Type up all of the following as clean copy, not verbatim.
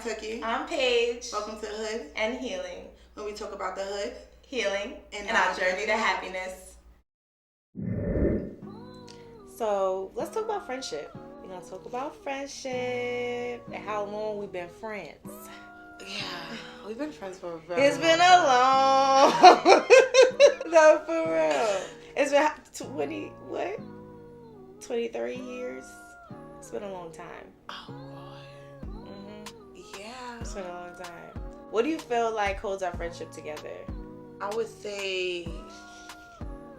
Tookie. I'm Paige. Welcome to Hood and Healing. When we talk about the hood, Healing, and our journey to happiness. So, let's talk about friendship. We're going to talk about friendship and how long we've been friends. Yeah, we've been friends for a very It's been long a long... No, for real. It's been 23 years? It's been a long time. Oh, boy. Mm-hmm. Yeah. It's been a long time. What do you feel like holds our friendship together? I would say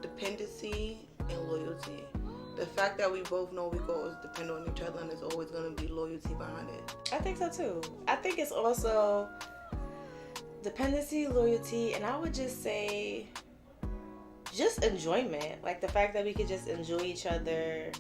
dependency and loyalty. The fact that we both know we can always depend on each other and there's always going to be loyalty behind it. I think so too. I think it's also dependency, loyalty, and I would just say just enjoyment. Like the fact that we could just enjoy each other.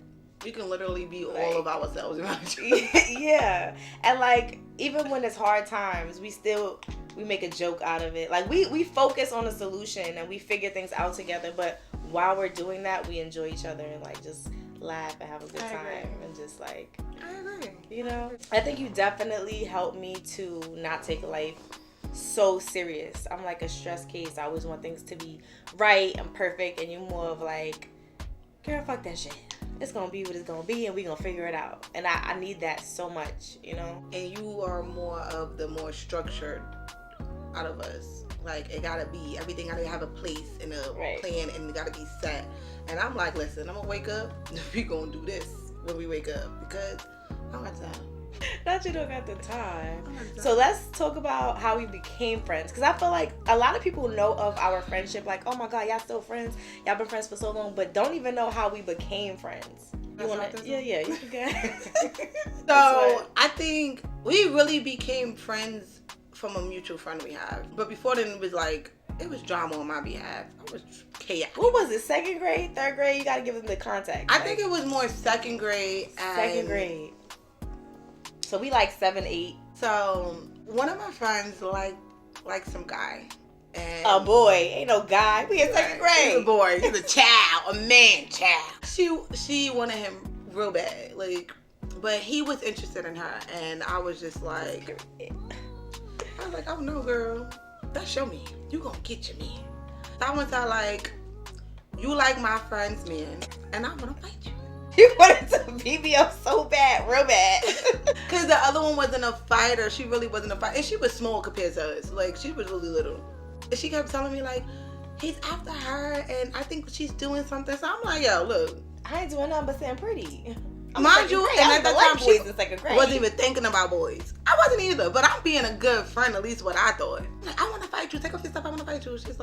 We can literally be all of ourselves around each other. Yeah. And like even when it's hard times, we make a joke out of it. Like we focus on a solution and we figure things out together, but while we're doing that, we enjoy each other and like just laugh and have a good time and just like I agree. You know? I think you definitely helped me to not take life so serious. I'm like a stress case. I always want things to be right and perfect, and you're more of like, girl, fuck that shit. It's gonna be what it's gonna be, and we gonna figure it out. And I need that so much, you know? And you are more of the more structured out of us. Like, it gotta be, everything gotta have a place and a plan, and it gotta be set. And I'm like, listen, I'm gonna wake up, we gonna do this when we wake up, because I don't got time. Not you don't got the time. So let's talk about how we became friends. Because I feel like a lot of people know of our friendship. Like, oh my God, y'all still friends. Y'all been friends for so long. But don't even know how we became friends. You want to? Yeah, you can. So I think we really became friends from a mutual friend we have. But before then, it was drama on my behalf. I was chaotic. What was it? Second grade? Third grade? You got to give them the context. I think it was more second grade. Second grade. So we like 7, 8. So one of my friends liked some guy. And a boy. Ain't no guy. We in second grade. He's a boy. He's a child. A man child. She wanted him real bad. But he was interested in her. And I was just like, oh no, girl. That's your man. You gonna get your man. So I went to her you like my friend's man. And I wanna fight you. You wanted to beat me up so bad, real bad. Because the other one wasn't a fighter. She really wasn't a fighter. And she was small compared to us. She was really little. And she kept telling me, he's after her and I think she's doing something. So I'm like, yo, look. I ain't doing nothing but saying pretty. Mind you, and at that time, she in second grade. wasn't even thinking about boys. I wasn't either, but I'm being a good friend, at least what I thought. I want to fight you. Take off your stuff. I want to fight you. She's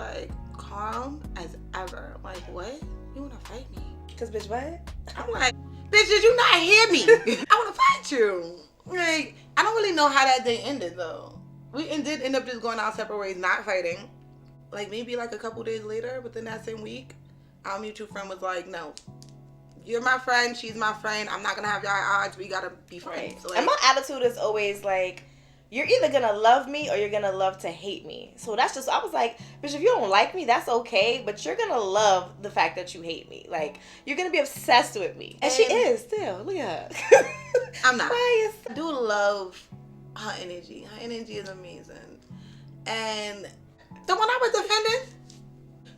calm as ever. What? You want to fight me? Because, bitch, what? I'm like, bitch, did you not hear me? I want to fight you. I don't really know how that day ended, though. We did end up just going our separate ways, not fighting. Maybe a couple days later, within that same week, our mutual friend was like, no. You're my friend. She's my friend. I'm not going to have y'all at odds. We got to be friends. Right. And my attitude is always you're either going to love me or you're going to love to hate me. So that's just, I was like, bitch, if you don't like me, that's okay. But you're going to love the fact that you hate me. You're going to be obsessed with me. And she is still. Look at her. I'm not. I do love her energy. Her energy is amazing. And the one I was defending,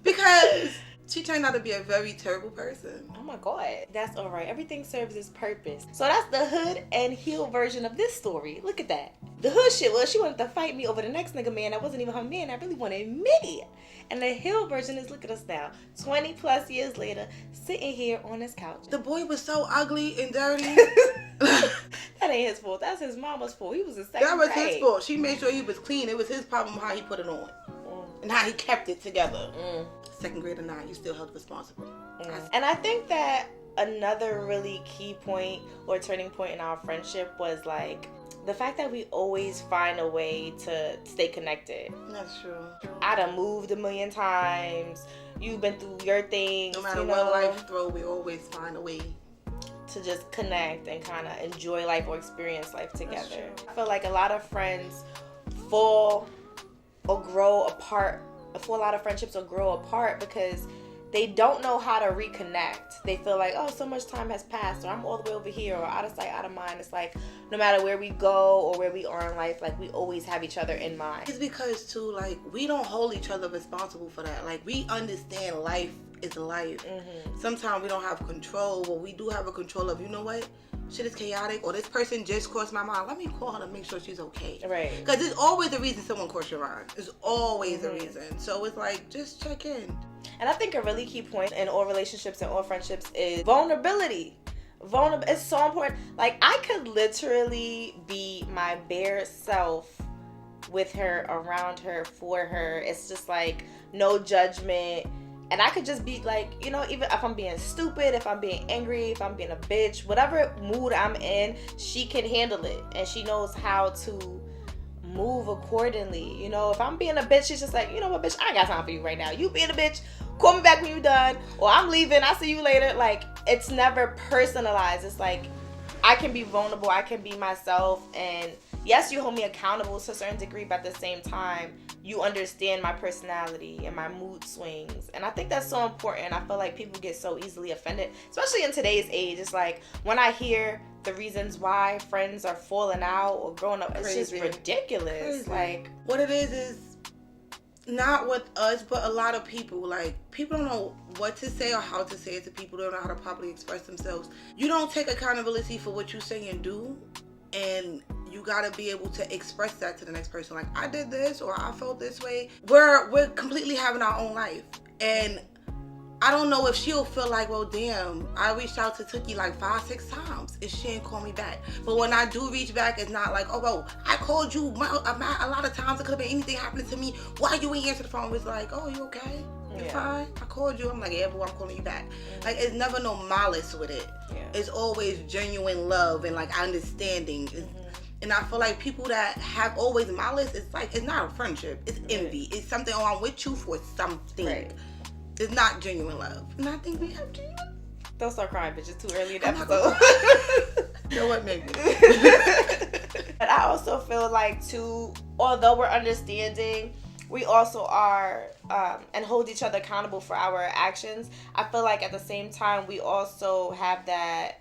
because she turned out to be a very terrible person. Oh my God. That's all right. Everything serves its purpose. So that's the hood and heel version of this story. Look at that. The hood shit was she wanted to fight me over the next nigga man that wasn't even her man. That really wanted me. And the heel version is, look at us now. 20 plus years later, sitting here on this couch. The boy was so ugly and dirty. That ain't his fault. That's his mama's fault. He was a second That was grade. his fault. She made sure he was clean. It was his problem how he put it on. And how he kept it together. Second grade or not, you still held responsible. And I think that another really key point or turning point in our friendship was the fact that we always find a way to stay connected. That's true. I done moved a million times. You've been through your things. No matter what life throws, we always find a way to just connect and kind of enjoy life or experience life together. I feel like a lot of friends fall or grow apart. A lot of friendships will grow apart because they don't know how to reconnect. They feel like, oh, so much time has passed, or I'm all the way over here, or out of sight, out of mind. It's like, no matter where we go or where we are in life, like, we always have each other in mind. It's because, too, like, we don't hold each other responsible for that. Like, we understand life is life. Sometimes we don't have control, but we do have a control of, you know what? Shit is chaotic, or this person just crossed my mind. Let me call her to make sure she's okay. Right. Because there's always a reason someone crossed your mind. There's always a reason. So it's like, just check in. And I think a really key point in all relationships and all friendships is vulnerability. It's so important. Like, I could literally be my bare self with her, around her, for her. It's just like no judgment. And I could just be like, you know, even if I'm being stupid, if I'm being angry, if I'm being a bitch, whatever mood I'm in, she can handle it. And she knows how to move accordingly. You know, if I'm being a bitch, she's just like, you know what, bitch, I ain't got time for you right now. You being a bitch, call me back when you're done. Or I'm leaving, I'll see you later. Like, it's never personalized. It's like, I can be vulnerable, I can be myself, and yes, you hold me accountable to a certain degree, but at the same time, you understand my personality and my mood swings. And I think that's so important. I feel like people get so easily offended, especially in today's age. It's like, when I hear the reasons why friends are falling out or growing up, it's just ridiculous. Crazy. Like, what it is not with us, but a lot of people. Like, people don't know what to say or how to say it to people. They don't know how to properly express themselves. You don't take accountability for what you say and do, and you gotta be able to express that to the next person. Like, I did this, or I felt this way. We're completely having our own life, and I don't know if she'll feel like, well, damn, I reached out to Tookie like 5-6 times and she didn't call me back. But when I do reach back, it's not like, oh, well, I called you a lot of times. It could have been anything happening to me. Why you ain't answer the phone? It's like, oh, you okay? You fine? I called you. I'm like, yeah, but I'm calling you back. Like, it's never no malice with it. It's always genuine love and like understanding. And I feel like people that have always malice, it's like, it's not a friendship. It's envy. It's something, oh, I'm with you for something. Right. It's not genuine love. And I think we have genuine. Don't start crying, bitch. It's too early in the episode. You know what, maybe. But I also feel like, too, although we're understanding, we also are and hold each other accountable for our actions. I feel like at the same time, we also have that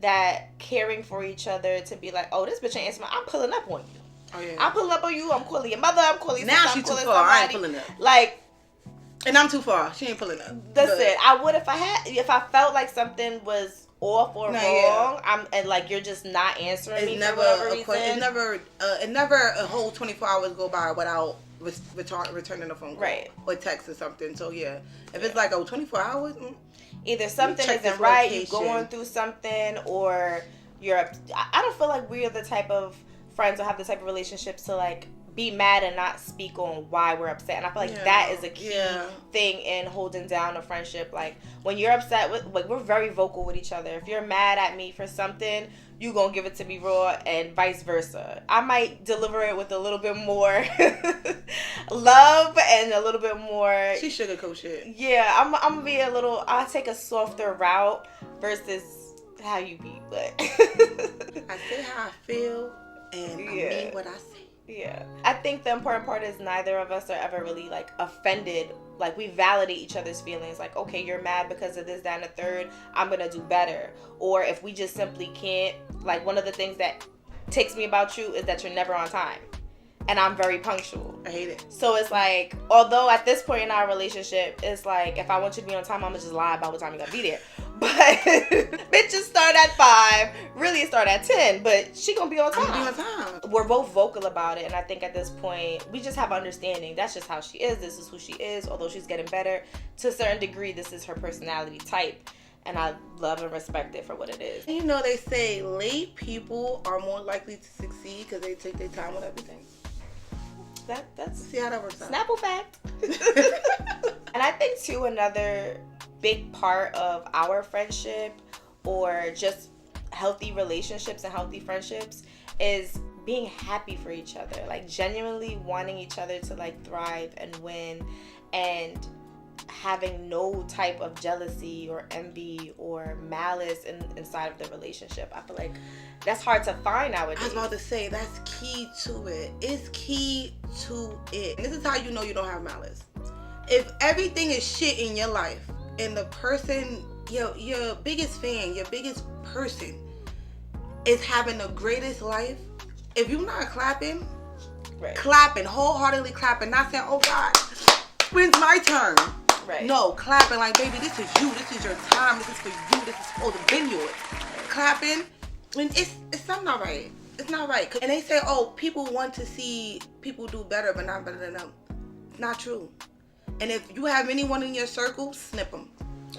that caring for each other to be like, oh, this bitch ain't answering. I'm pulling up on you. Oh, yeah. I'm pulling up on you. I'm calling your mother. I'm calling now she's too far. I ain't pulling up. Like, and I'm too far. She ain't pulling up. That's it. I would if I felt like something was off or wrong. And like, you're just not answering me for whatever reason. It never a whole 24 hours go by without returning a phone call, right, or text or something. So yeah, if it's like 24 hours, either something isn't right, you're going through something, or you're. I don't feel like we're the type of friends or have the type of relationships to like be mad and not speak on why we're upset. And I feel like that is a key thing in holding down a friendship. Like, when you're upset with, like, we're very vocal with each other. If you're mad at me for something, you gonna give it to me raw, and vice versa. I might deliver it with a little bit more love and a little bit more. She sugarcoat shit. Yeah, I'm gonna be a little. I'll take a softer route versus how you be. But I say how I feel, and I mean what I say. Yeah. I think the important part is neither of us are ever really like offended. Like, we validate each other's feelings. Like, okay, you're mad because of this, that, and the third. I'm going to do better. Or if we just simply can't, like, one of the things that ticks me about you is that you're never on time. And I'm very punctual. I hate it. So it's like, although at this point in our relationship, it's like, if I want you to be on time, I'm going to just lie about what time you're going to be there. But bitches start at 5, really start at 10, but she gonna be on time. I'm gonna be on time. We're both vocal about it, and I think at this point, we just have understanding. That's just how she is. This is who she is. Although she's getting better, to a certain degree, this is her personality type. And I love and respect it for what it is. You know, they say late people are more likely to succeed because they take their time with everything. That's see how that works out. Snapple fact. And I think, too, another big part of our friendship, or just healthy relationships and healthy friendships, is being happy for each other. Like, genuinely wanting each other to like thrive and win, and having no type of jealousy or envy or malice inside of the relationship. I feel like that's hard to find nowadays. I was about to say, that's key to it. It's key to it. This is how you know you don't have malice. if everything is shit in your life and the person, your biggest fan, your biggest person is having the greatest life, if you're not clapping, clapping, wholeheartedly clapping, not saying, oh God, when's my turn? Right. No, clapping like, baby, this is you, this is your time, this is for you, this is supposed to be yours. Clapping, when it's something not right. It's not right. And they say, oh, people want to see people do better, but not better than them. It's not true. And if you have anyone in your circle, snip them.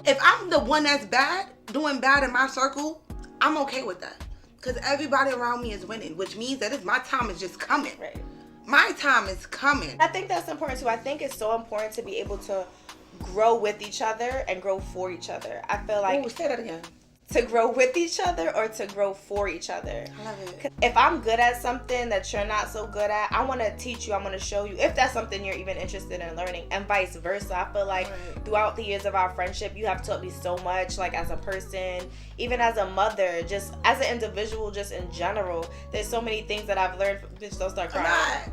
If I'm the one that's bad, doing bad in my circle, I'm okay with that. Because everybody around me is winning, which means that my time is just coming. Right. My time is coming. I think that's important too. I think it's so important to be able to grow with each other and grow for each other. I feel like... Ooh, say that again. To grow with each other or to grow for each other. I love it. If I'm good at something that you're not so good at, I want to teach you, I want to show you, if that's something you're even interested in learning, and vice versa. I feel like throughout the years of our friendship, you have taught me so much, like as a person, even as a mother, just as an individual, just in general. There's so many things that I've learned. Bitch, don't start crying.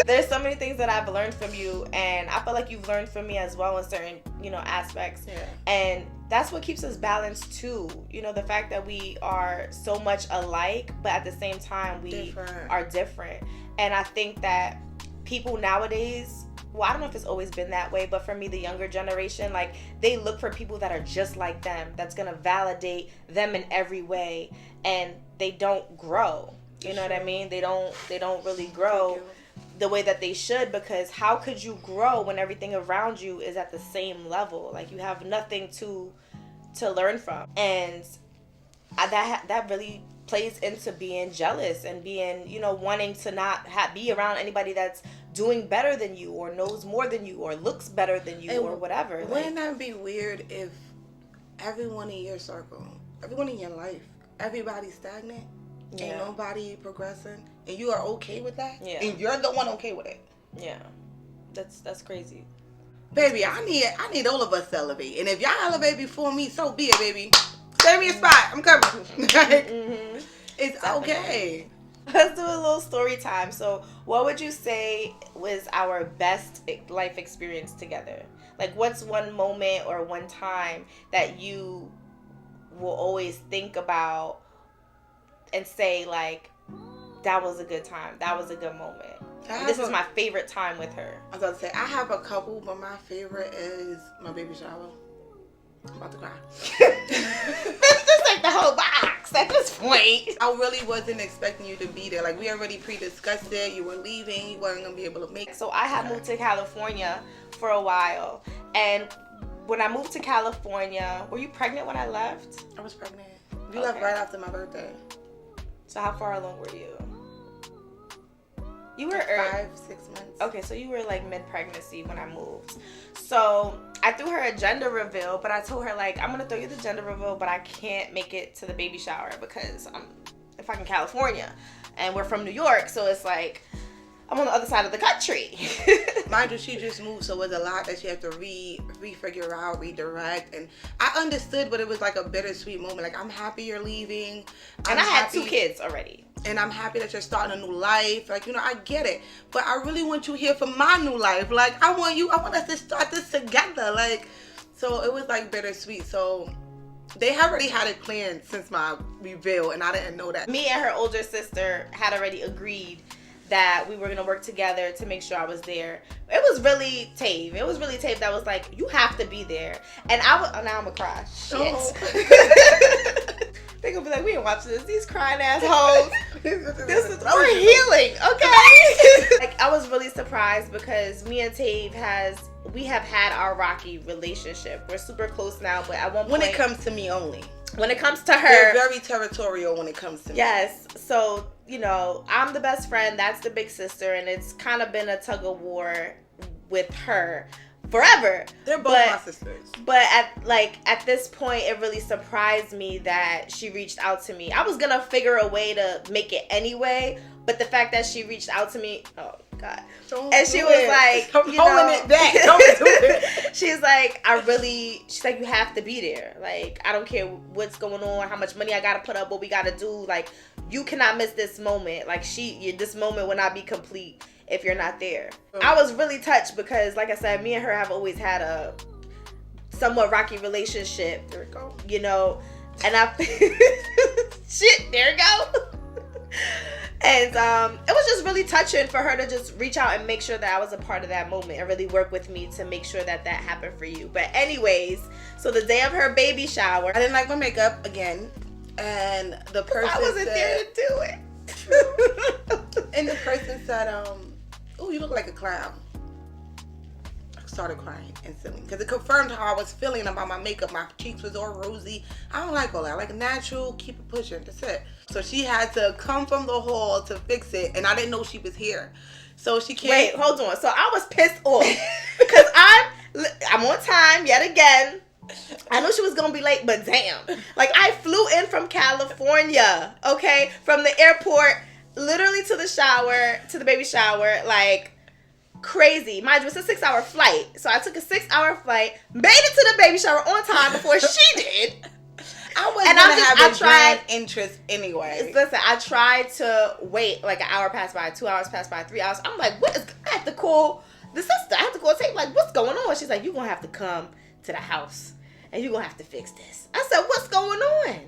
There's so many things that I've learned from you, and I feel like you've learned from me as well in certain, aspects. Yeah. And that's what keeps us balanced too. The fact that we are so much alike, but at the same time we are different. And I think that people nowadays, well, I don't know if it's always been that way, but for me, the younger generation, like, they look for people that are just like them, that's gonna validate them in every way, and they don't grow. You know what I mean? They don't really grow the way that they should, because how could you grow when everything around you is at the same level? Like, you have nothing to learn from. And that really plays into being jealous and being, wanting to not be around anybody that's doing better than you or knows more than you or looks better than you or whatever. Wouldn't that be weird if everyone in your circle, everyone in your life, everybody's stagnant? Yeah. Ain't nobody progressing, and you are okay with that? Yeah. And you're the one okay with it? Yeah. That's crazy. Baby, I need all of us to elevate. And if y'all elevate before me, so be it, baby. Save me a spot. I'm coming. It's definitely okay. Let's do a little story time. So, what would you say was our best life experience together? Like, what's one moment or one time that you will always think about and say, like, that was a good time, that was a good moment? This is my favorite time with her. I was about to say, I have a couple, but my favorite is my baby shower. I'm about to cry. It's just like the whole box at this point. I really wasn't expecting you to be there. Like, we already pre-discussed it. You were leaving. You weren't going to be able to make it. So I had moved to California for a while. And when I moved to California, were you pregnant when I left? I was pregnant. You left right after my birthday. So how far along were you? You were 5-6 months. Okay, so you were like mid-pregnancy when I moved. So I threw her a gender reveal, but I told her, like, I'm gonna throw you the gender reveal, but I can't make it to the baby shower because I'm in fucking California and we're from New York, so it's like I'm on the other side of the country. Mind you, she just moved, so it was a lot that she had to refigure out, redirect, and I understood, but it was like a bittersweet moment. Like, I'm happy you're leaving, and I had 2 kids already, and I'm happy that you're starting a new life. Like, I get it, but I really want you here for my new life. Like, I want us to start this together. Like, so it was like bittersweet. So they had already had it planned since my reveal, and I didn't know that. Me and her older sister had already agreed that we were going to work together to make sure I was there. It was really Tave. It was really Tave that was like, you have to be there. And now I'm going to cry. Shit. Oh. They're going to be like, we ain't watching this. These crying assholes. We're healing, okay? Like, I was really surprised because me and Tave we have had our rocky relationship. We're super close now, but at one point... When it comes to me only. When it comes to her... They're very territorial when it comes to me. Yes. So, I'm the best friend. That's the big sister. And it's kind of been a tug of war with her forever. They're both my sisters. But at this point, it really surprised me that she reached out to me. I was going to figure a way to make it anyway. But the fact that she reached out to me... Oh, God. And she was like, I'm holding it back. Don't do it. She's like, she's like, you have to be there. Like, I don't care what's going on, how much money I got to put up, what we got to do. Like, you cannot miss this moment. Like, this moment will not be complete if you're not there. I was really touched because, like I said, me and her have always had a somewhat rocky relationship. There we go. You know, and I shit, there we go. And it was just really touching for her to just reach out and make sure that I was a part of that moment and really work with me to make sure that that happened for you. But anyways, so the day of her baby shower, I didn't like my makeup again, and the person I wasn't said, there to do it. and the person said, "Oh, you look like a clown." I started crying instantly because it confirmed how I was feeling about my makeup. My cheeks was all rosy. I don't like all that. I like natural, keep it pushing. That's it. So she had to come from the hall to fix it, and I didn't know she was here. So she came. Wait, hold on. So I was pissed off because I'm on time yet again. I knew she was gonna be late, but damn, like I flew in from California, okay, from the airport, literally to the baby shower, like crazy. Mind you, it's a 6-hour flight, so I took a 6-hour flight, made it to the baby shower on time before she did. I tried interest anyway. Listen, I tried to wait like an hour passed by, 2 hours passed by, 3 hours. I'm like, what is? I have to call the sister. I have to call tape. Like, what's going on? She's like, you're gonna have to come to the house and you're gonna have to fix this. I said, what's going on?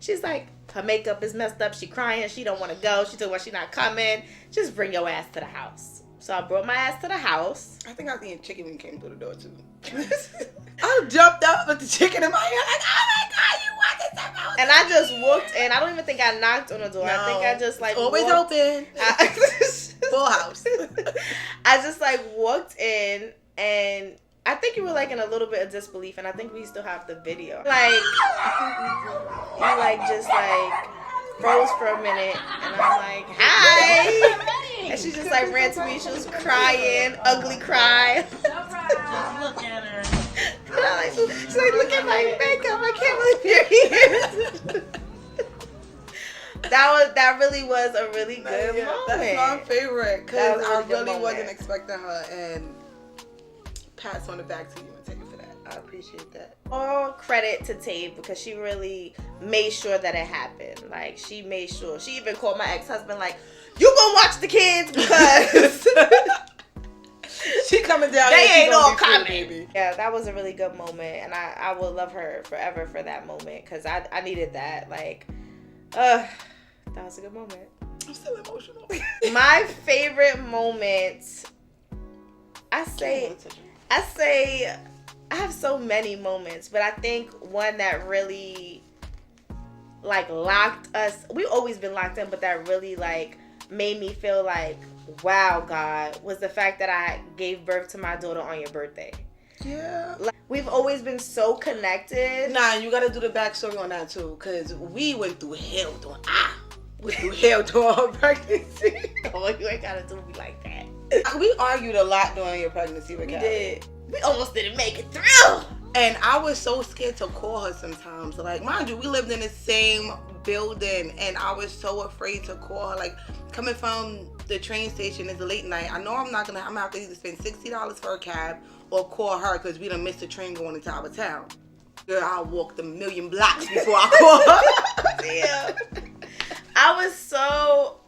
She's like, her makeup is messed up. She crying. She don't want to go. She told me she's not coming. Just bring your ass to the house. So I brought my ass to the house. I think I was eating chicken when you came through the door too. I jumped up with the chicken in my hand like, oh my God, you want this stuff? And I just walked in. I don't even think I knocked on the door. No, I think I just like always open. Full house. I just like walked in, and I think you were like in a little bit of disbelief, and I think we still have the video. Like you like just like froze for a minute, and I'm like, hi. And she just like ran to me. She was crying, ugly cry. Look at her. She's like, look at my makeup. I can't believe you're here. That really was a really good moment. That's my favorite because I really moment. wasn't expecting her, and pass on the back to you and take it for that. I appreciate that. All credit to Tabe because she really made sure that it happened. Like she made sure. She even called my ex-husband like, you gonna watch the kids because she coming down. They ain't all coming. Baby. Yeah, that was a really good moment, and I will love her forever for that moment because I needed that. Like, that was a good moment. I'm still emotional. My favorite moment, I say I have so many moments, but I think one that really like locked us. We've always been locked in, but that really like made me feel like, wow, God, was the fact that I gave birth to my daughter on your birthday. Yeah. Like, we've always been so connected. Nah, you gotta do the backstory on that too, because we went through hell during our pregnancy. Oh, you ain't gotta do me like that. We argued a lot during your pregnancy with We Callie. did. We almost didn't make it through. And I was so scared to call her sometimes. Like, mind you, we lived in the same building, and I was so afraid to call her. Like, coming from the train station is a late night. I know I'm gonna have to either spend $60 for a cab or call her because we done missed the train going into our town. Girl, I walked a million blocks before I called her. Damn. I was so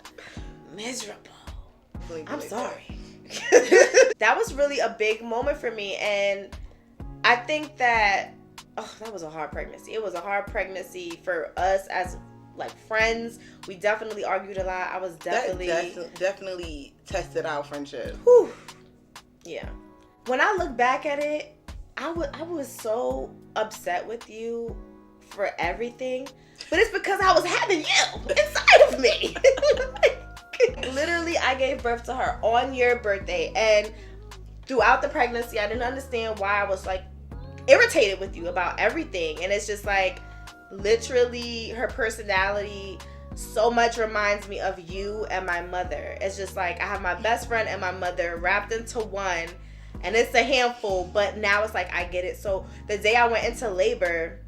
miserable. I'm sorry. That was really a big moment for me, and I think that that was a hard pregnancy. It was a hard pregnancy for us as like friends. We definitely argued a lot. I was definitely tested our friendship. Whew. Yeah. When I look back at it, I was so upset with you for everything, but it's because I was having you inside of me. Literally, I gave birth to her on your birthday, and throughout the pregnancy, I didn't understand why I was like irritated with you about everything. And it's just like, literally, her personality so much reminds me of you and my mother. It's just like I have my best friend and my mother wrapped into one, and it's a handful, but now it's like I get it. So the day I went into labor,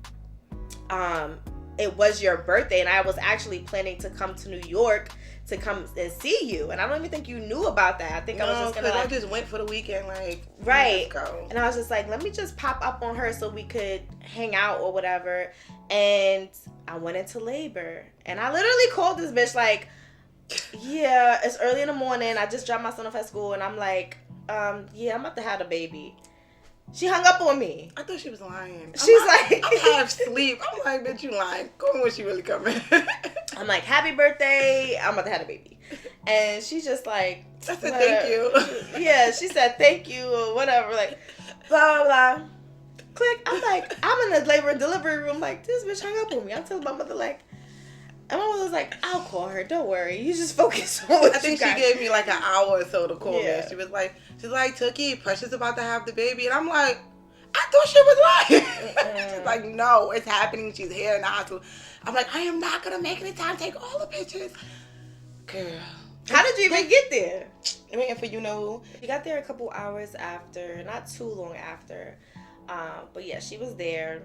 it was your birthday, and I was actually planning to come to New York to come and see you, and I don't even think you knew about that. I think I was just gonna I just went for the weekend, like, right. Let's go. And I was just like, let me just pop up on her so we could hang out or whatever. And I went into labor, and I literally called this bitch like, Yeah, it's early in the morning. I just dropped my son off at school, and I'm like, yeah, I'm about to have a baby. She hung up on me. I thought she was lying. She's like, I'm half asleep. I'm like, bitch, you lying. Go on when she really coming. I'm like, happy birthday. I'm about to have a baby. And she's just like, I said, thank you. Yeah, she said, thank you, or whatever. Like, blah, blah, blah. Click. I'm like, I'm in the labor and delivery room. Like, this bitch hung up on me. I'm telling my mother, like, and my mother was like, I'll call her. Don't worry. You just focus on what I think you she got. gave me like an hour or so to call Yeah. me. She was like, Tookie, Precious about to have the baby. And I'm like, I thought she was lying. She's like, no, it's happening. She's here in the hospital. I'm like, I am not going to make any time to take all the pictures. Girl. How did you even get there? I'm waiting for you know who. She got there a couple hours after, not too long after. But yeah, she was there.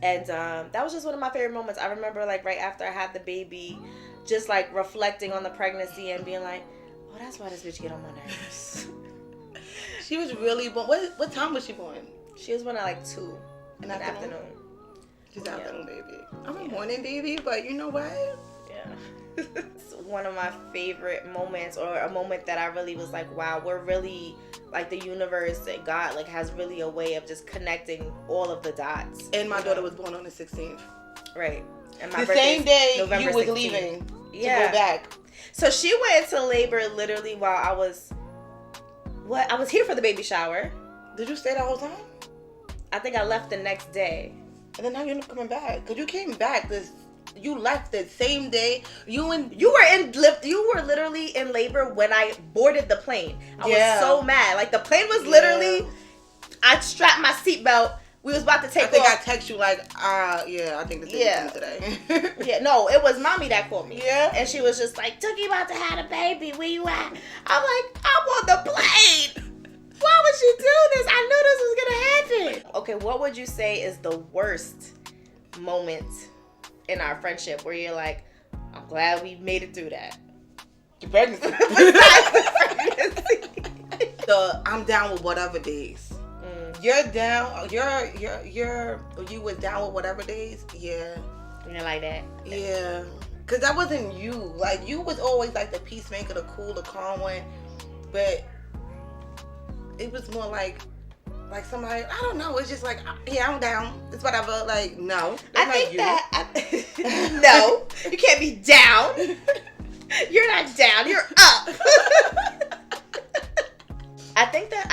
And that was just one of my favorite moments. I remember, like, right after I had the baby, just, like, reflecting on the pregnancy and being like, oh, that's why this bitch get on my nerves. She was really born. What time was she born? She was born at, like, 2 in the Afternoon? afternoon. She's an afternoon baby. I'm a morning baby, but you know what? Yeah. It's one of my favorite moments, or a moment that I really was like, wow, we're really, like, the universe and God, like, has really a way of just connecting all of the dots. And my daughter was born on the 16th. Right. And The same day November you was 16th. leaving to Yeah. go back. So she went into labor literally while I was here for the baby shower. Did you stay the whole time? I think I left the next day. And then now you're not coming back. Because you came back you left the same day. You were literally in labor when I boarded the plane. I was so mad. Like, the plane was literally, I strapped my seatbelt. We was about to take off. I think I text you like, I think the thing coming today. Yeah, no, it was mommy that called me. Yeah. And she was just like, Tookie about to have a baby. Where you at? I'm like, I'm on the plane. Why would you do this? I knew this was going to happen. Okay, what would you say is the worst moment in our friendship where you're like, I'm glad we made it through that? Your pregnancy. Besides the pregnancy. I'm down with whatever days. You're down. You was down with whatever days. Yeah. You like that? Yeah. Cause that wasn't you. Like, you was always like the peacemaker, the cool, the calm one. But it was more like somebody, I don't know. It's just like, yeah, I'm down. It's whatever. Like, no. I think no, you can't be down. You're not down. You're up. I think that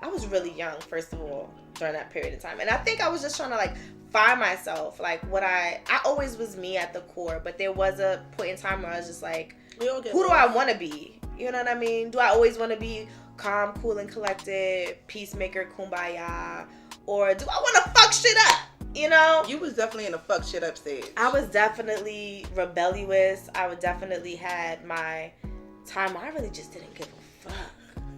I was really young, first of all, during that period of time. And I think I was just trying to, like, find myself. Like, I always was me at the core, but there was a point in time where I was just like, who do I want to be? You know what I mean? Do I always want to be calm, cool, and collected, peacemaker, kumbaya? Or do I want to fuck shit up? You know? You was definitely in a fuck shit up stage. I was definitely rebellious. I would definitely had my time where I really just didn't give a fuck.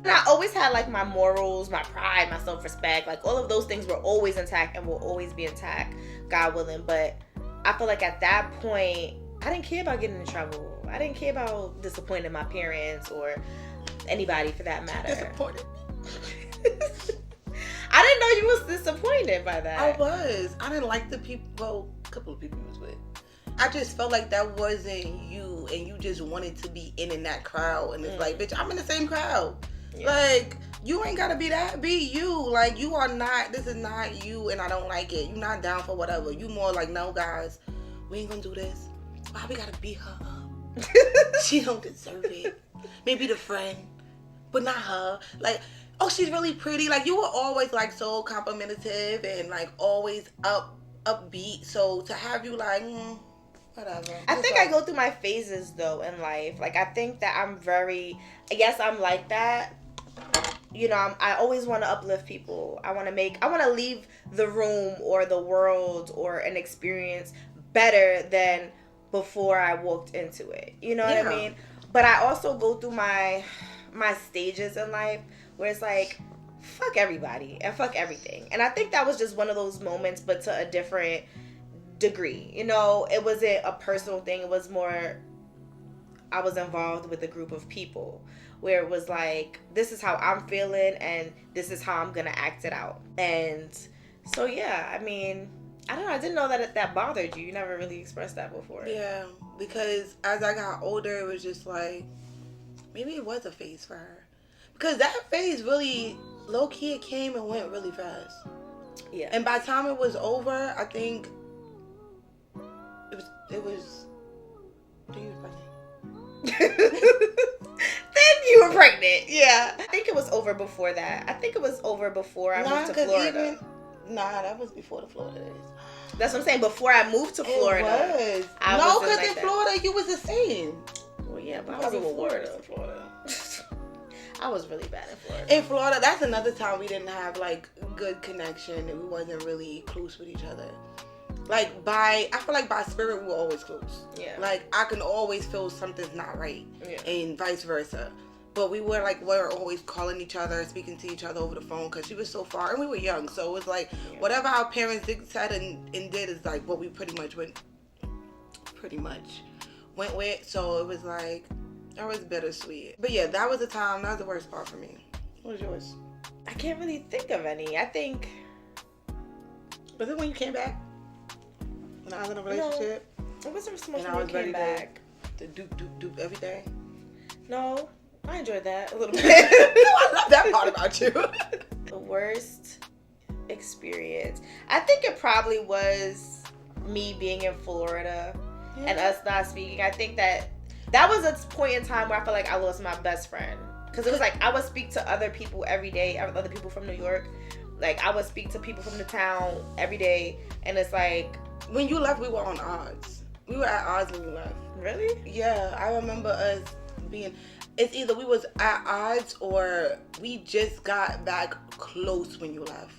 And I always had, like, my morals, my pride, my self-respect. Like, all of those things were always intact and will always be intact, God willing. But I feel like at that point, I didn't care about getting in trouble. I didn't care about disappointing my parents or anybody for that matter. Disappointed. I didn't know you was disappointed by that. I was. I didn't like the people. Well, a couple of people you was with. I just felt like that wasn't you, and you just wanted to be in that crowd. And it's like, bitch, I'm in the same crowd. Yeah. Like, you ain't gotta be that. Be you. Like, you are not. This is not you, and I don't like it. You not down for whatever. You more like, no, guys, we ain't gonna do this. Why we gotta beat her up? She don't deserve it. Maybe the friend, but not her. Like, oh, she's really pretty. Like, you were always, like, so complimentative and, like, always upbeat. So to have you, like, whatever. I think I go through my phases, though, in life. Like, I think that I'm like that. You know, I always want to uplift people. I want to leave the room or the world or an experience better than before I walked into it. You know what I mean? But I also go through my stages in life where it's like, fuck everybody and fuck everything. And I think that was just one of those moments, but to a different degree. You know, it wasn't a personal thing. It was more, I was involved with a group of people where it was like, this is how I'm feeling and this is how I'm gonna act it out. And so, yeah, I mean, I don't know. I didn't know that that bothered you. You never really expressed that before. Yeah, because as I got older, it was just like, maybe it was a phase for her. Because that phase really, low-key, it came and went really fast. Yeah. And by the time it was over, I think it was then you were pregnant. Then you were pregnant. Yeah. I think it was over before that. I think it was over before I moved to Florida. That was before the Florida days. That's what I'm saying. Before I moved to Florida. It was. No, because in Florida, you was the same. Well, yeah, but I was in Florida. I was really bad in Florida. In Florida, that's another time we didn't have, like, good connection and we wasn't really close with each other. Like, I feel like by spirit, we were always close. Yeah. Like, I can always feel something's not right. Yeah. And vice versa. But we were always calling each other, speaking to each other over the phone because she was so far. And we were young. So it was like, whatever our parents said and did is like what we pretty much went with. So it was like, it was bittersweet. But yeah, that was the time. That was the worst part for me. What was yours? I can't really think of any. I think. Was it when you came back? When I was in a relationship? No, it wasn't so much And I when was you came ready back. to dupe everything? No, I enjoyed that a little bit. I love that part about you. The worst experience. I think it probably was me being in Florida and us not speaking. I think that was a point in time where I felt like I lost my best friend. Because it was like I would speak to other people every day, other people from New York. Like I would speak to people from the town every day. And it's like... When you left, we were on odds. We were at odds when you left. Really? Yeah, I remember us being... It's either we was at odds or we just got back close when you left.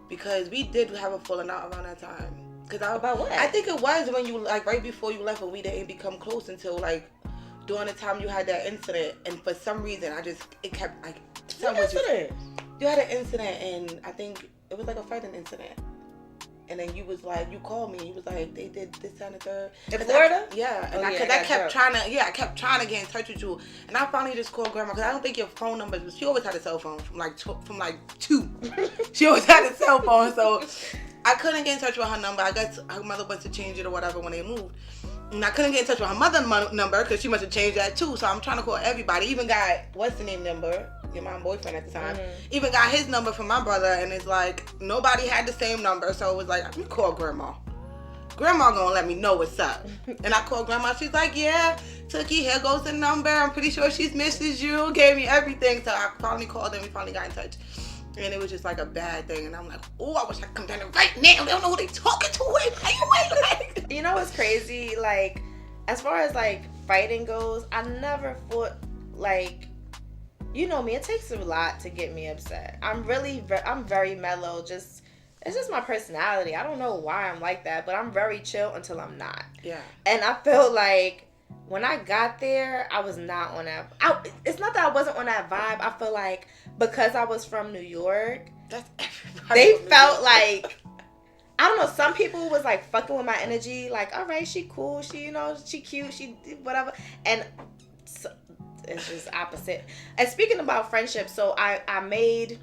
Because we did have a falling out around that time. About what? I think it was when you, like, right before you left, and we didn't become close until, like, during the time you had that incident. And for some reason, it kept, like... What incident? You had an incident, and I think it was, like, a fighting incident. And then you was like, you called me, and you was like, they did this, that, and the third. In Florida? I kept trying to get in touch with you. And I finally just called Grandma, because I don't think your phone numbers, she always had a cell phone from 2. She always had a cell phone, so I couldn't get in touch with her number. I guess her mother went to change it or whatever when they moved. And I couldn't get in touch with her mother's number, because she must have changed that too. So I'm trying to call everybody. Even got, what's the name number? Your mom boyfriend at the time. Even got his number from my brother, and it's like nobody had the same number, so it was like, let me call Grandma. Grandma gonna let me know what's up. And I called Grandma. She's like, yeah, Tookie, here goes the number. I'm pretty sure she misses you. Gave me everything. So I finally called and we finally got in touch. And it was just like a bad thing. And I'm like, oh, I wish I could come down there right now. They don't know who they talking to. Wait. You know what's crazy? Like, as far as like fighting goes, I never fought like... You know me, it takes a lot to get me upset. I'm very mellow. It's just my personality. I don't know why I'm like that, but I'm very chill until I'm not. Yeah. And I feel like when I got there, I was not on that. It's not that I wasn't on that vibe. I feel like because I was from New York, that's everybody. They felt like, I don't know, some people was like fucking with my energy. Like, all right, she cool. She, you know, she cute. She whatever. And so, it's just opposite. And speaking about friendship, so I made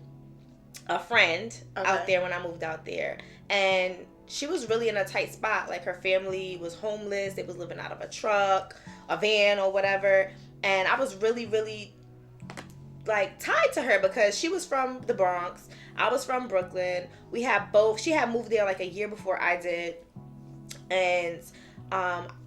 a friend out there when I moved out there, and she was really in a tight spot. Like her family was homeless, they was living out of a truck, a van or whatever, and I was really like tied to her because she was from the Bronx, I was from Brooklyn. She had moved there like a year before I did, and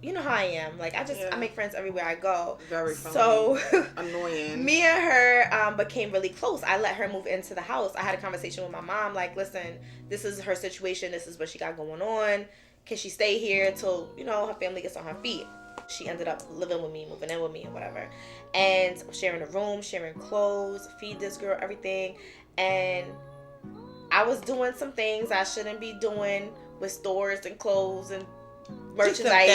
you know how I am. Like, I make friends everywhere I go. Very funny. So, annoying. Me and her became really close. I let her move into the house. I had a conversation with my mom. Like, listen, this is her situation. This is what she got going on. Can she stay here till, you know, her family gets on her feet? She ended up living with me, moving in with me, and whatever. And sharing a room, sharing clothes, feed this girl, everything. And I was doing some things I shouldn't be doing with stores and clothes and merchandise.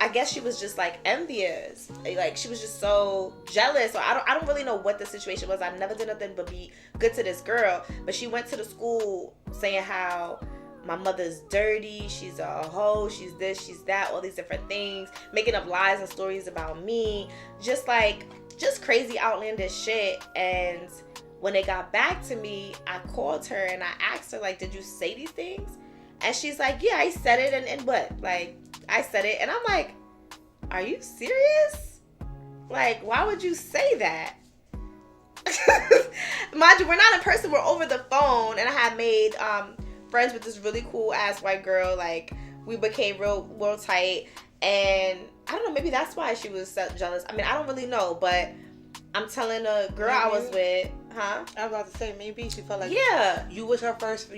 I guess she was just like envious. Like she was just so jealous. So I don't really know what the situation was. I never did nothing but be good to this girl. But she went to the school saying how my mother's dirty, she's a hoe, she's this, she's that, all these different things, making up lies and stories about me, just crazy outlandish shit. And when it got back to me, I called her and I asked her, like, did you say these things? And she's like, yeah, I said it, and what? Like, I said it, and I'm like, are you serious? Like, why would you say that? Mind you, we're not in person, we're over the phone, and I had made friends with this really cool ass white girl. Like, we became real tight, and I don't know, maybe that's why she was so jealous. I mean, I don't really know, but I'm telling a girl I was with, huh? I was about to say, maybe she felt like yeah, she was the first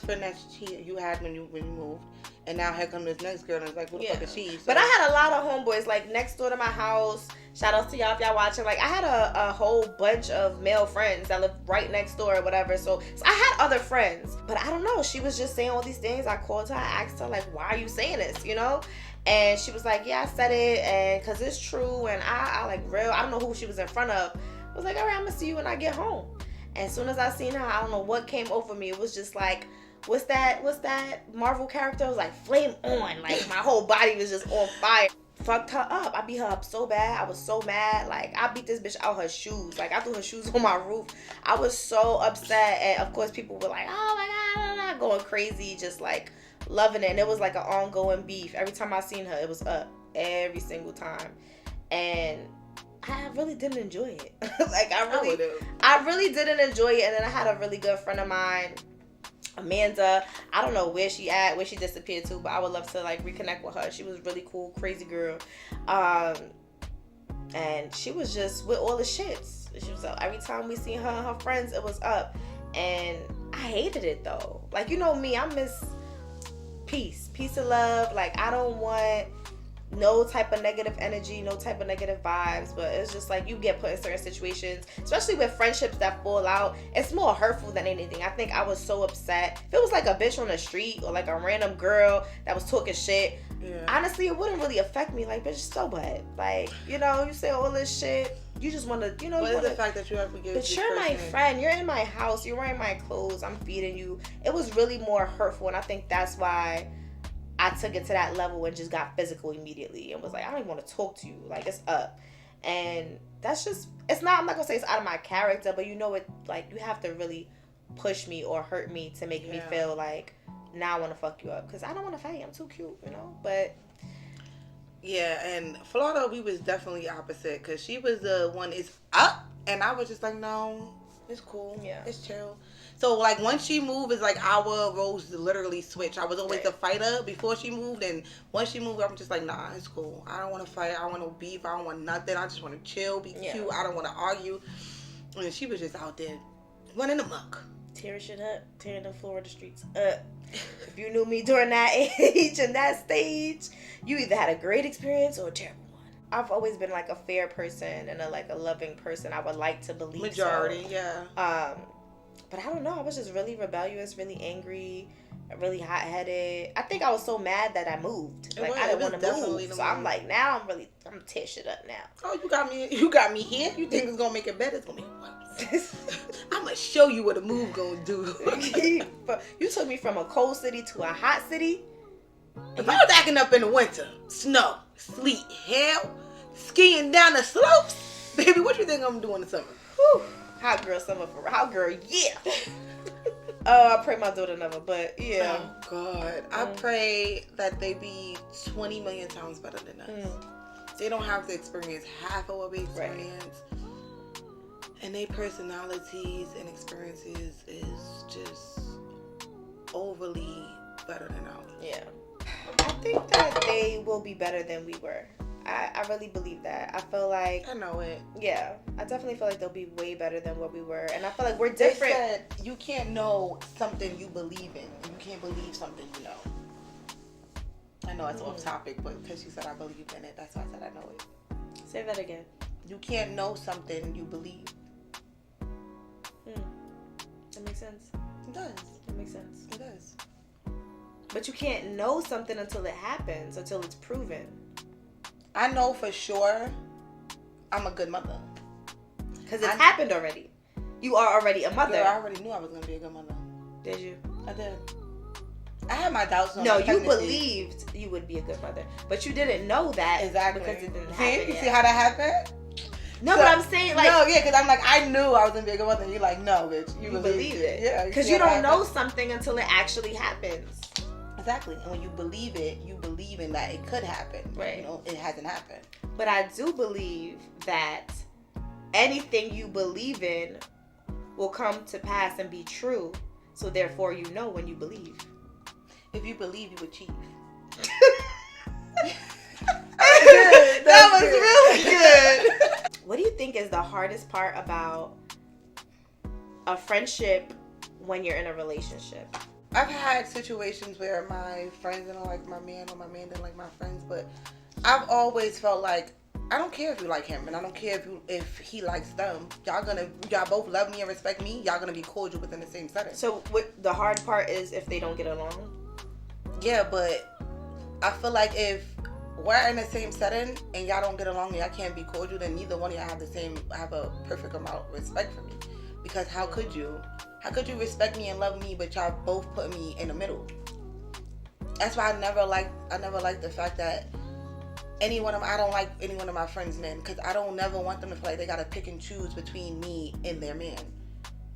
friend that you had when you moved, and now here comes this next girl, and it's like, who the fuck is she? So, but I had a lot of homeboys like next door to my house. Shout out to y'all if y'all watching. Like, I had a whole bunch of male friends that lived right next door or whatever. So I had other friends, but I don't know. She was just saying all these things. I called her, I asked her, like, why are you saying this? You know? And she was like, yeah, I said it, and because it's true. And I like, I don't know who she was in front of. I was like, all right, I'm going to see you when I get home. And as soon as I seen her, I don't know what came over me. It was just like, what's that Marvel character? It was like, flame on. Like, my whole body was just on fire. Fucked her up. I beat her up so bad. I was so mad. Like, I beat this bitch out her shoes. Like, I threw her shoes on my roof. I was so upset. And, of course, people were like, oh, my God, going crazy, just, like, loving it. And it was like an ongoing beef. Every time I seen her, it was up every single time. And I really didn't enjoy it. Like, I really didn't enjoy it. And then I had a really good friend of mine, Amanda. I don't know where she at, where she disappeared to, but I would love to like reconnect with her. She was really cool, crazy girl. And she was just with all the shits. She was up. Every time we seen her and her friends, it was up. And I hated it though. Like, you know me, I miss peace and love. Like, I don't want no type of negative energy, no type of negative vibes, but it's just like you get put in certain situations, especially with friendships that fall out. It's more hurtful than anything. I think I was so upset. If it was like a bitch on the street or like a random girl that was talking shit, honestly, it wouldn't really affect me. Like, bitch, so what? Like, you know, you say all this shit, you just want to, you know. What is the fact that you have to give? But you're my friend. You're in my house. You're wearing my clothes. I'm feeding you. It was really more hurtful, and I think that's why I took it to that level and just got physical immediately and was like, I don't even want to talk to you. Like, it's up. And that's just, it's not, I'm not going to say it's out of my character, but you know it, like, you have to really push me or hurt me to make me feel like, now I want to fuck you up. Because I don't want to fight. I'm too cute, you know? But yeah, and Florida, we was definitely opposite because she was the one is up, and I was just like, no, it's cool. Yeah. It's chill. So, like, once she moved, it's like our roles literally switched. I was always the fighter before she moved, and once she moved, I'm just like, nah, it's cool. I don't want to fight. I don't want no beef. I don't want nothing. I just want to chill, be cute. I don't want to argue. And she was just out there running amok. Tearing shit up. Tearing the Florida streets up. If you knew me during that age and that stage, you either had a great experience or a terrible one. I've always been, like, a fair person and a loving person. I would like to believe Majority, yeah. But I don't know. I was just really rebellious, really angry, really hot-headed. I think I was so mad that I moved. Like, I didn't want to move. So I'm like, now I'm tear shit up now. Oh, you got me here? You think it's going to make it better? It's going to be worse. I'm going to show you what a move going to do. You took me from a cold city to a hot city. If I was acting up in the winter, snow, sleet, hail, skiing down the slopes, baby, what you think I'm doing in the summer? Whew. Hot girl summer for hot girl, yeah. I pray my daughter never, but yeah. Oh God, I pray that they be 20 million times better than us. They don't have to experience half of what we experience, and their personalities and experiences is just overly better than ours. Yeah, I think that they will be better than we were. I really believe that. I feel like... I know it. Yeah. I definitely feel like they'll be way better than what we were. And I feel like we're different. They said you can't know something you believe in. You can't believe something you know. I know it's off topic, but because you said I believe in it, that's why I said I know it. Say that again. You can't know something you believe. That makes sense. It does. It makes sense. It does. But you can't know something until it happens, until it's proven. I know for sure I'm a good mother. Because it's happened already. You are already a mother. Yeah, I already knew I was going to be a good mother. Did you? I did. I had my doubts on No, you believed you would be a good mother. But you didn't know that. Exactly. Because it didn't happen You see how that happened? No, but I'm saying, like... No, yeah, because I'm like, I knew I was in bigger one, and you're like, no, bitch, you believe it. Yeah. Because you don't know something until it actually happens. Exactly. And when you believe it, you believe in that it could happen. Right. You know, it hasn't happened. But I do believe that anything you believe in will come to pass and be true. So therefore, you know when you believe. If you believe, you achieve. That was really good. What do you think is the hardest part about a friendship when you're in a relationship? I've had situations where my friends didn't like my man or my man didn't like my friends, but I've always felt like I don't care if you like him and I don't care if he likes them. Y'all both love me and respect me. Y'all gonna be cordial within the same setting. So what the hard part is if they don't get along? Yeah, but I feel like if we're in the same setting and y'all don't get along and y'all can't be cordial, then neither one of y'all have a perfect amount of respect for me. Because how could you respect me and love me, but y'all both put me in the middle? That's why I never liked the fact that I don't like any one of my friends' men, because I don't never want them to feel like they gotta pick and choose between me and their man.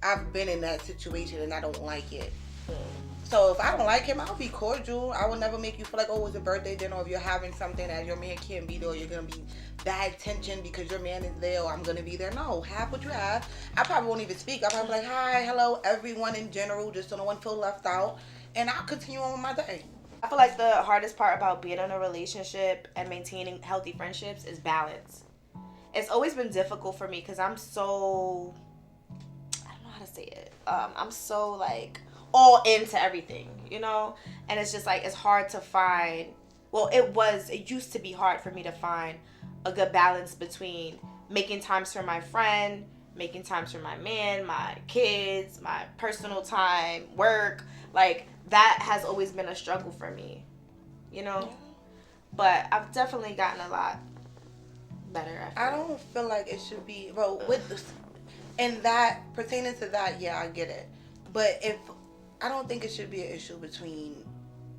I've been in that situation and I don't like it. So if I don't like him, I'll be cordial. I will never make you feel like, oh, it's a birthday dinner, or if you're having something that your man can't be there, or you're gonna be bad tension because your man is there, or I'm gonna be there. No, have what you have. I probably won't even speak. I'll probably be like, hi, hello, everyone in general, just so no one feel left out, and I'll continue on with my day. I feel like the hardest part about being in a relationship and maintaining healthy friendships is balance. It's always been difficult for me because I'm so, I don't know how to say it. I'm so like all into everything, you know? And it's just like, it's hard to find, it used to be hard for me to find a good balance between making times for my friend, making times for my man, my kids, my personal time, work. Like, that has always been a struggle for me, you know? But I've definitely gotten a lot better. I don't feel like it should be, and that, pertaining to that, yeah, I get it. But I don't think it should be an issue between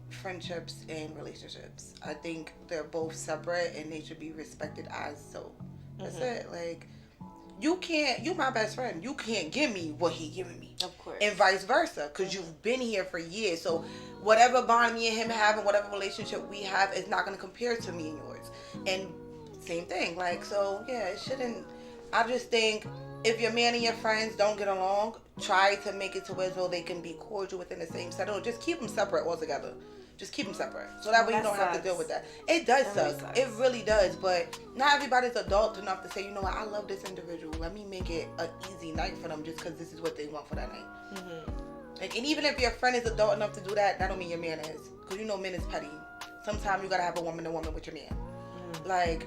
friendships and relationships. I think they're both separate and they should be respected as so. That's it. Like, you my best friend. You can't give me what he giving me. Of course. And vice versa, because you've been here for years. So whatever bond me and him have and whatever relationship we have is not going to compare to me and yours. And same thing. Like, so yeah, it shouldn't. I just think if your man and your friends don't get along, try to make it to where so they can be cordial within the same setting, or just keep them separate altogether. Just keep them separate. So that way you don't have to deal with that. It does suck. It really does. But not everybody's adult enough to say, you know what, I love this individual. Let me make it an easy night for them just because this is what they want for that night. Like, and even if your friend is adult enough to do that, that don't mean your man is. Because you know men is petty. Sometimes you got to have a woman to woman with your man. Like,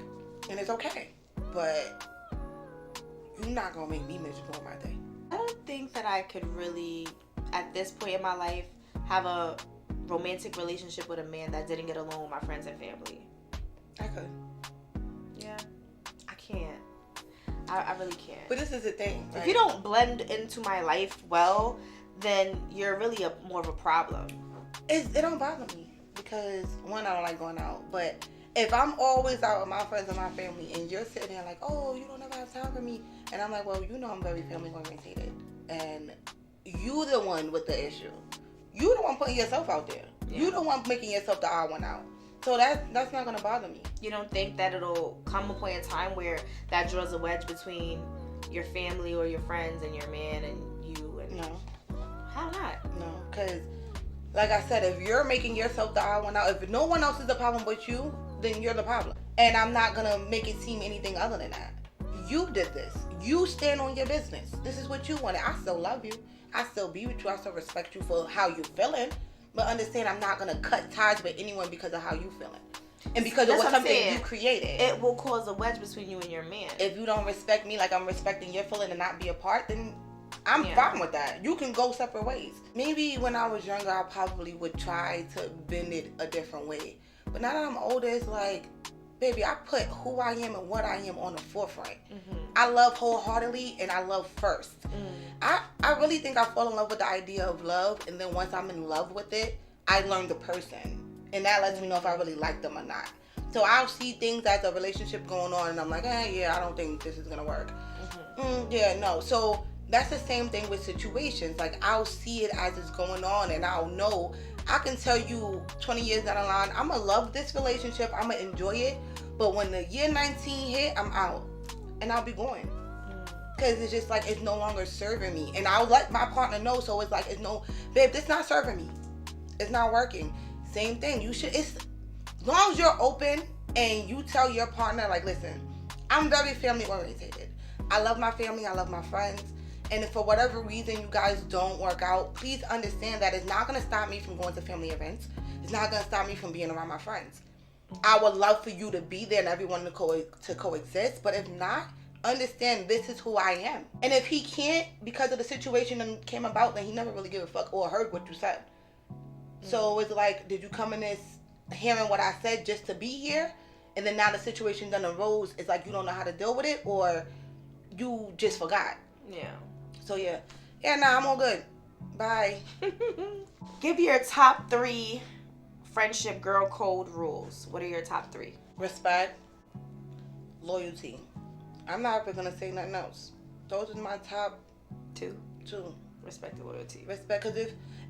and it's okay. But you're not going to make me miserable on my day. I don't think that I could really, at this point in my life, have a romantic relationship with a man that didn't get along with my friends and family. I could. Yeah. I can't. I really can't. But this is the thing. Right? If you don't blend into my life well, then you're really more of a problem. It don't bother me because, one, I don't like going out. But if I'm always out with my friends and my family and you're sitting there like, oh, you don't ever have time for me. And I'm like, well, you know I'm very family oriented. And you the one with the issue. You the one putting yourself out there. Yeah. You the one making yourself the odd one out. So that's not going to bother me. You don't think that it'll come a point in time where that draws a wedge between your family or your friends and your man and you? And no. How not? No, because like I said, if you're making yourself the odd one out, if no one else is the problem but you, then you're the problem. And I'm not going to make it seem anything other than that. You did this. You stand on your business. This is what you wanted. I still love you. I still be with you. I still respect you for how you feeling. But understand, I'm not going to cut ties with anyone because of how you feeling. And because of something you created. It will cause a wedge between you and your man. If you don't respect me like I'm respecting your feeling and not be apart, then I'm fine with that. You can go separate ways. Maybe when I was younger, I probably would try to bend it a different way. But now that I'm older, it's like, baby, I put who I am and what I am on the forefront. I love wholeheartedly and I love first. I really think I fall in love with the idea of love, and then once I'm in love with it, I learn the person. And that lets me know if I really like them or not. So I'll see things as a relationship going on, and I'm like, yeah, I don't think this is gonna work. Yeah, no. So that's the same thing with situations. Like, I'll see it as it's going on, and I'll know. I can tell you 20 years down the line, I'm gonna love this relationship, I'm gonna enjoy it, but when the year 19 hit, I'm out, and I'll be going. Because it's just like, it's no longer serving me. And I'll let my partner know, so it's like, babe, this not serving me. It's not working. Same thing. As long as you're open and you tell your partner, like, listen, I'm very family orientated. I love my family, I love my friends. And if for whatever reason you guys don't work out, please understand that it's not going to stop me from going to family events. It's not going to stop me from being around my friends. I would love for you to be there and everyone to coexist. But if not, understand this is who I am. And if he can't, because of the situation that came about, then he never really gave a fuck or heard what you said. So it's like, did you come in this hearing what I said just to be here? And then now the situation done arose, it's like you don't know how to deal with it, or you just forgot. Yeah. So yeah, I'm all good. Bye. Give your top 3 friendship girl code rules. What are your top 3? Respect, loyalty. I'm not ever gonna say nothing else. Those are my top 2. 2. Respect and loyalty. Respect,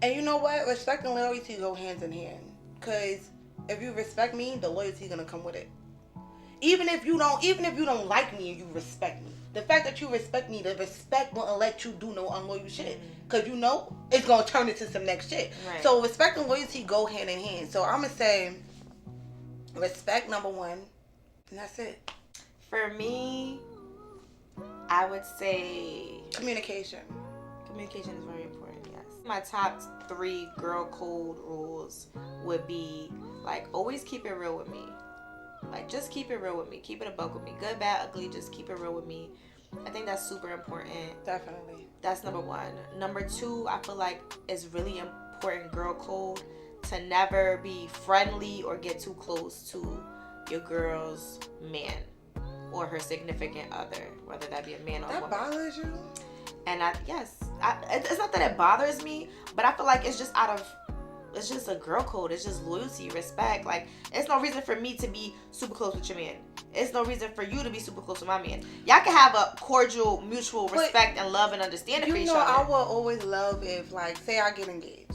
and you know what? Respect and loyalty go hand in hand. Cause if you respect me, the loyalty gonna come with it. Even if you don't like me and you respect me, the fact that you respect me, the respect won't let you do no unloyal shit. Cause you know it's gonna turn into some next shit. Right. So respect and loyalty go hand in hand. So I'm gonna say respect number 1, and that's it. For me, I would say Communication. Communication is very important, yes. My top 3 girl code rules would be, like, always keep it real with me. Like, just keep it real with me. Keep it a buck with me. Good, bad, ugly, just keep it real with me. I think that's super important. Definitely. That's number 1. Number 2, I feel like it's really important girl code to never be friendly or get too close to your girl's man or her significant other, whether that be a man or a woman. That bothers you? And it's not that it bothers me, but I feel like it's just a girl code. It's just loyalty, respect. Like, it's no reason for me to be super close with your man. It's no reason for you to be super close with my man. Y'all can have a cordial, mutual respect and love and understanding for each other. I would always love if, like, say I get engaged.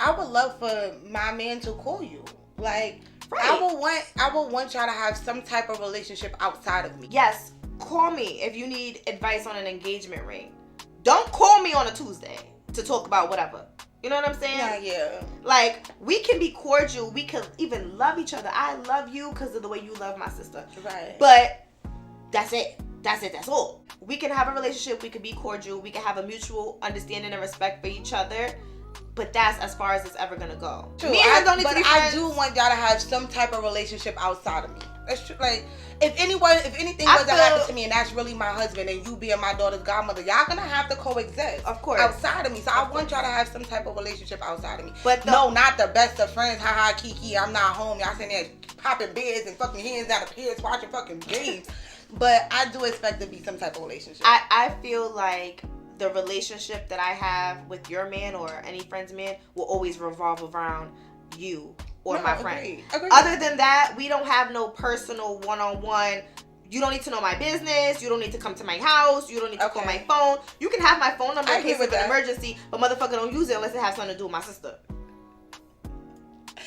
I would love for my man to call you. Like, right. I would want y'all to have some type of relationship outside of me. Yes, call me if you need advice on an engagement ring. Don't call me on a Tuesday to talk about whatever. You know what I'm saying? Yeah. Like, we can be cordial. We can even love each other. I love you because of the way you love my sister. Right. But that's it. That's all. We can have a relationship. We can be cordial. We can have a mutual understanding and respect for each other. But that's as far as it's ever going to go. True. Me and him don't need but to be I friends. do want y'all to have some type of relationship outside of me. That's true. Like, if anything was to happen to me and that's really my husband and you being my daughter's godmother, y'all gonna have to coexist. Of course. Outside of me. So I want y'all to have some type of relationship outside of me. But no, not the best of friends. Ha kiki, I'm not home. Y'all sitting there popping beds and fucking hands down the pants watching fucking games. But I do expect to be some type of relationship. I feel like the relationship that I have with your man or any friend's man will always revolve around you or my friend. Agreed. Other than that, we don't have no personal one-on-one. You don't need to know my business. You don't need to come to my house. You don't need to call my phone. You can have my phone number in case of an emergency, but motherfucker don't use it unless it has something to do with my sister.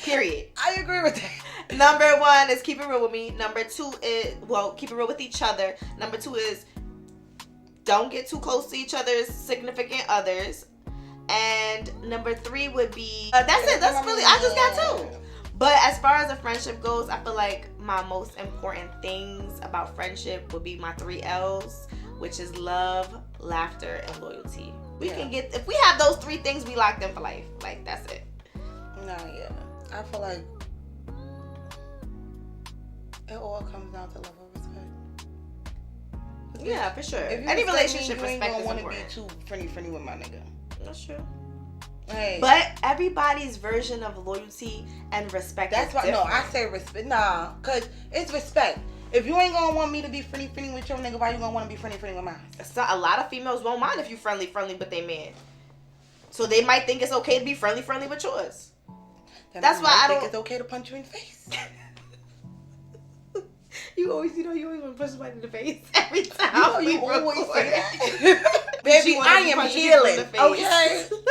Period. I agree with that. Number 1 is keep it real with me. Number 2 is, keep it real with each other. Number 2 is don't get too close to each other's significant others. And number 3 would be, that's it. That's really, I just got 2. But as far as a friendship goes, I feel like my most important things about friendship would be my 3 L's, which is love, laughter, and loyalty. If we have those 3 things, we locked in for life. Like, that's it. I feel like it all comes down to love and respect. Yeah, for sure. If you Any respect relationship, me, you ain't respect gonna is want to important. be too friendly with my nigga. That's true. Hey. But everybody's version of loyalty and respect That's is why. different. No, I say respect. Nah, cause it's respect. If you ain't gonna want me to be friendly with your nigga, why you gonna want to be friendly with mine? So a lot of females won't mind if you friendly with their man. So they might think it's okay to be friendly with yours. Then That's why I think don't. It's okay to punch you in the face. You always want to punch somebody in the face every time. You we always record. say that. Baby, you wanna I be am punching people in healing. the face. Okay,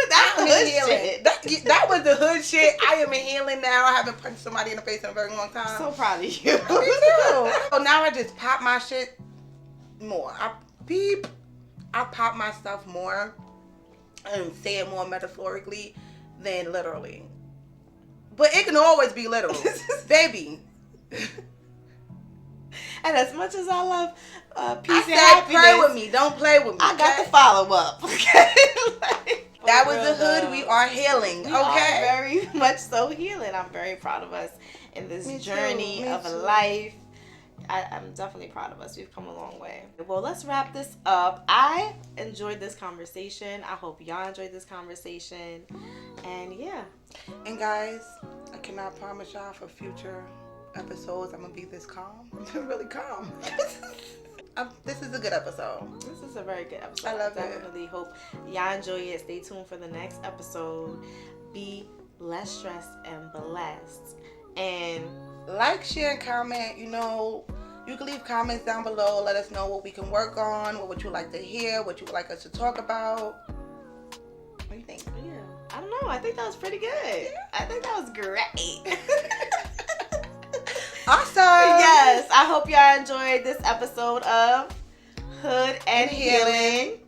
That's I am hood healing. shit. That was the hood shit. I am healing now. I haven't punched somebody in the face in a very long time. So proud of you. Me too. So now I just pop my shit more. I pop my stuff more and say it more metaphorically than literally. But it can always be literal. Baby. And as much as I love peace I and said happiness, pray with me. Don't play with me. I got okay? the follow up. Okay, That was the hood. We are healing. We Okay. are very much so healing. I'm very proud of us in this Me too, journey me of a too. life. I'm definitely proud of us. We've come a long way. Well, let's wrap this up. I enjoyed this conversation. I hope y'all enjoyed this conversation. And yeah. And guys, I cannot promise y'all for future episodes I'm gonna be this calm. I'm just really calm. This is a good episode. This is a very good episode. I love it. Definitely hope y'all enjoy it. Stay tuned for the next episode. Be less stressed and blessed. And Like, share, and comment. You know, you can leave comments down below. Let us know what we can work on, what would you like to hear, what you would like us to talk about. What do you think? yeah, I don't know. I think that was pretty good. I think that was great. Awesome. Yes, I hope y'all enjoyed this episode of Hood and Healing.